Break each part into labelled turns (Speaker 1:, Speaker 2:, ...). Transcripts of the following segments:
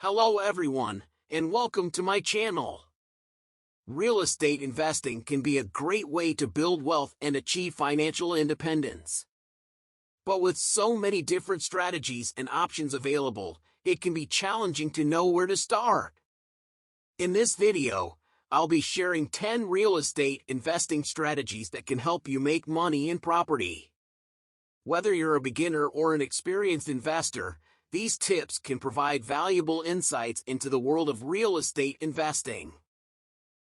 Speaker 1: Hello everyone, and welcome to my channel. Real estate investing can be a great way to build wealth and achieve financial independence. But with so many different strategies and options available, it can be challenging to know where to start. In this video, I'll be sharing 10 real estate investing strategies that can help you make money in property. Whether you're a beginner or an experienced investor, these tips can provide valuable insights into the world of real estate investing.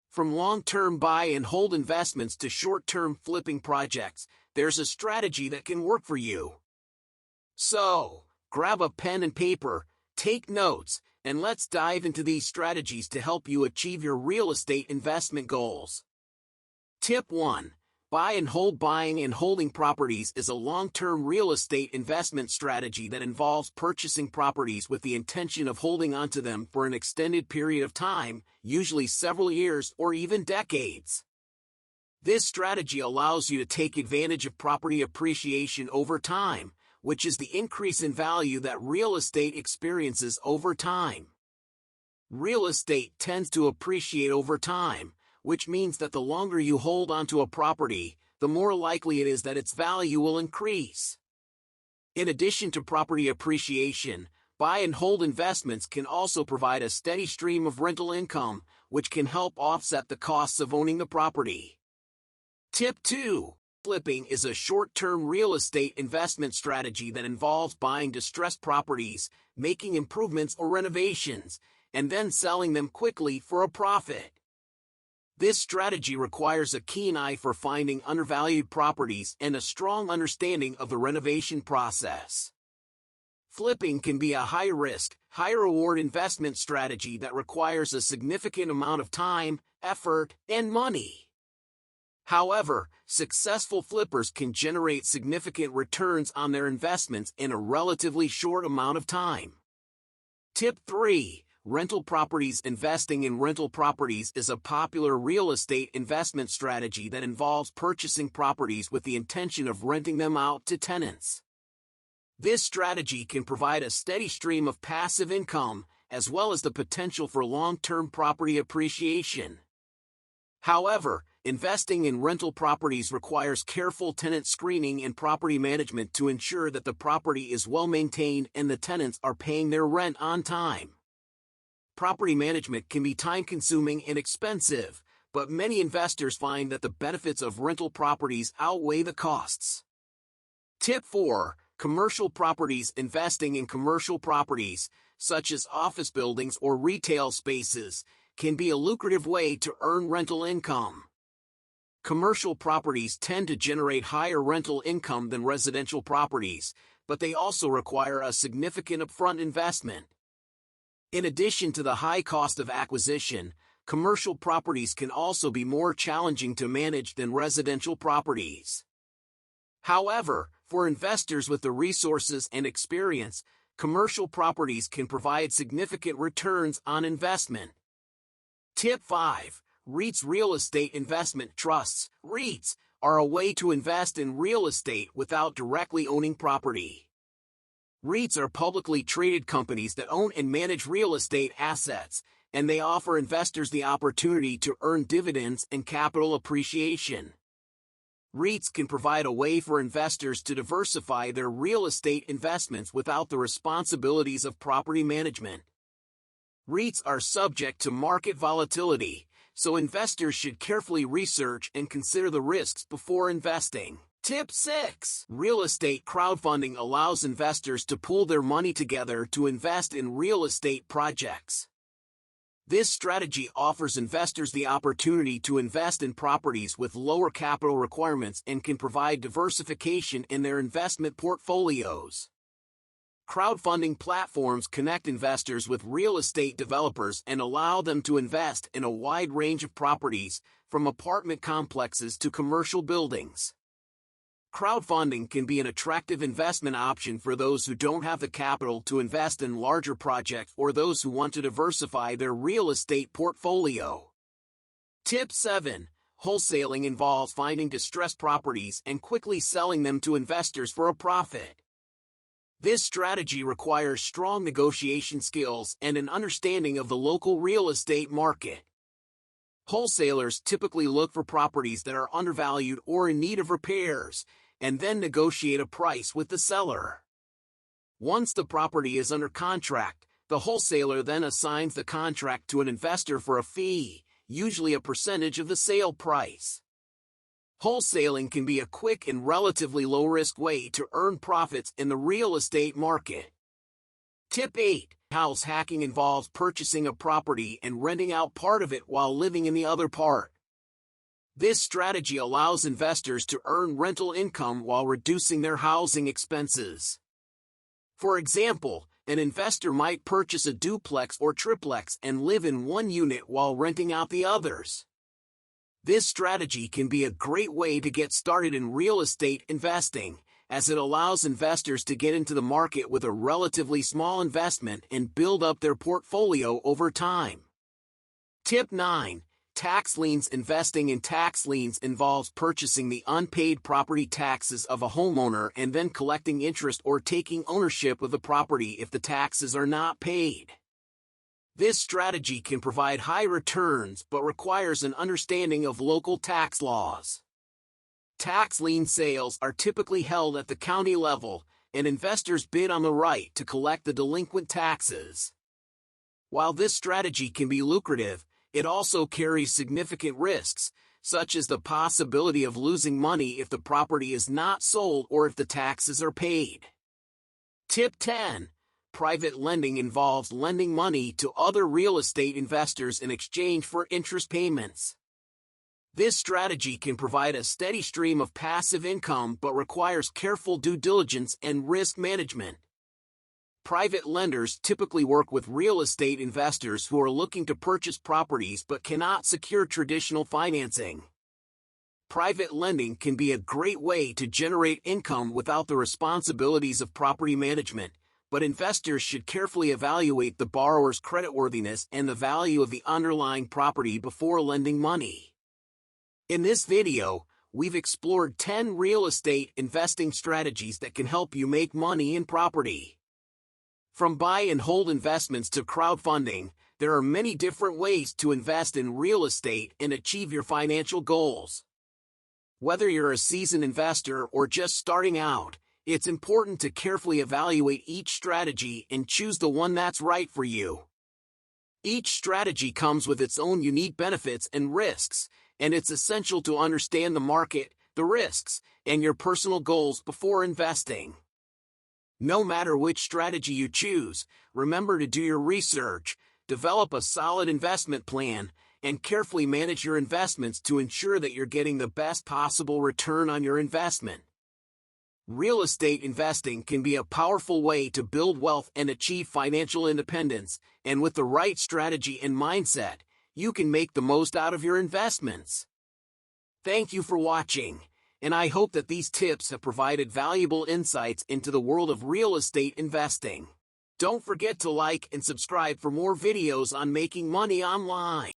Speaker 1: From long-term buy and hold investments to short-term flipping projects, there's a strategy that can work for you. So, grab a pen and paper, take notes, and let's dive into these strategies to help you achieve your real estate investment goals. Tip 1. Buy and hold. Buying and holding properties is a long-term real estate investment strategy that involves purchasing properties with the intention of holding onto them for an extended period of time, usually several years or even decades. This strategy allows you to take advantage of property appreciation over time, which is the increase in value that real estate experiences over time. Real estate tends to appreciate over time, which means that the longer you hold onto a property, the more likely it is that its value will increase. In addition to property appreciation, buy and hold investments can also provide a steady stream of rental income, which can help offset the costs of owning the property. Tip 2. Flipping is a short-term real estate investment strategy that involves buying distressed properties, making improvements or renovations, and then selling them quickly for a profit. This strategy requires a keen eye for finding undervalued properties and a strong understanding of the renovation process. Flipping can be a high-risk, high-reward investment strategy that requires a significant amount of time, effort, and money. However, successful flippers can generate significant returns on their investments in a relatively short amount of time. Tip 3. Rental properties. Investing in rental properties is a popular real estate investment strategy that involves purchasing properties with the intention of renting them out to tenants. This strategy can provide a steady stream of passive income, as well as the potential for long-term property appreciation. However, investing in rental properties requires careful tenant screening and property management to ensure that the property is well maintained and the tenants are paying their rent on time. Property management can be time-consuming and expensive, but many investors find that the benefits of rental properties outweigh the costs. Tip 4. Commercial properties. Investing in commercial properties, such as office buildings or retail spaces, can be a lucrative way to earn rental income. Commercial properties tend to generate higher rental income than residential properties, but they also require a significant upfront investment. In addition to the high cost of acquisition, commercial properties can also be more challenging to manage than residential properties. However, for investors with the resources and experience, commercial properties can provide significant returns on investment. Tip 5. REITs. Real estate investment trusts, REITs, are a way to invest in real estate without directly owning property. REITs are publicly traded companies that own and manage real estate assets, and they offer investors the opportunity to earn dividends and capital appreciation. REITs can provide a way for investors to diversify their real estate investments without the responsibilities of property management. REITs are subject to market volatility, so investors should carefully research and consider the risks before investing. Tip 6. Real estate crowdfunding allows investors to pool their money together to invest in real estate projects. This strategy offers investors the opportunity to invest in properties with lower capital requirements and can provide diversification in their investment portfolios. Crowdfunding platforms connect investors with real estate developers and allow them to invest in a wide range of properties, from apartment complexes to commercial buildings. Crowdfunding can be an attractive investment option for those who don't have the capital to invest in larger projects or those who want to diversify their real estate portfolio. Tip 7. Wholesaling involves finding distressed properties and quickly selling them to investors for a profit. This strategy requires strong negotiation skills and an understanding of the local real estate market. Wholesalers typically look for properties that are undervalued or in need of repairs, and then negotiate a price with the seller. Once the property is under contract, the wholesaler then assigns the contract to an investor for a fee, usually a percentage of the sale price. Wholesaling can be a quick and relatively low-risk way to earn profits in the real estate market. Tip 8. House hacking involves purchasing a property and renting out part of it while living in the other part. This strategy allows investors to earn rental income while reducing their housing expenses. For example, an investor might purchase a duplex or triplex and live in one unit while renting out the others. This strategy can be a great way to get started in real estate investing, as it allows investors to get into the market with a relatively small investment and build up their portfolio over time. Tip 9. Tax liens. Investing in tax liens involves purchasing the unpaid property taxes of a homeowner and then collecting interest or taking ownership of the property if the taxes are not paid. This strategy can provide high returns but requires an understanding of local tax laws. Tax lien sales are typically held at the county level, and investors bid on the right to collect the delinquent taxes. While this strategy can be lucrative, it also carries significant risks, such as the possibility of losing money if the property is not sold or if the taxes are paid. Tip 10. Private lending involves lending money to other real estate investors in exchange for interest payments. This strategy can provide a steady stream of passive income but requires careful due diligence and risk management. Private lenders typically work with real estate investors who are looking to purchase properties but cannot secure traditional financing. Private lending can be a great way to generate income without the responsibilities of property management, but investors should carefully evaluate the borrower's creditworthiness and the value of the underlying property before lending money. In this video, we've explored 10 real estate investing strategies that can help you make money in property. From buy and hold investments to crowdfunding, there are many different ways to invest in real estate and achieve your financial goals. Whether you're a seasoned investor or just starting out, it's important to carefully evaluate each strategy and choose the one that's right for you. Each strategy comes with its own unique benefits and risks, and it's essential to understand the market, the risks, and your personal goals before investing. No matter which strategy you choose, remember to do your research, develop a solid investment plan, and carefully manage your investments to ensure that you're getting the best possible return on your investment. Real estate investing can be a powerful way to build wealth and achieve financial independence, and with the right strategy and mindset, you can make the most out of your investments. Thank you for watching, and I hope that these tips have provided valuable insights into the world of real estate investing. Don't forget to like and subscribe for more videos on making money online.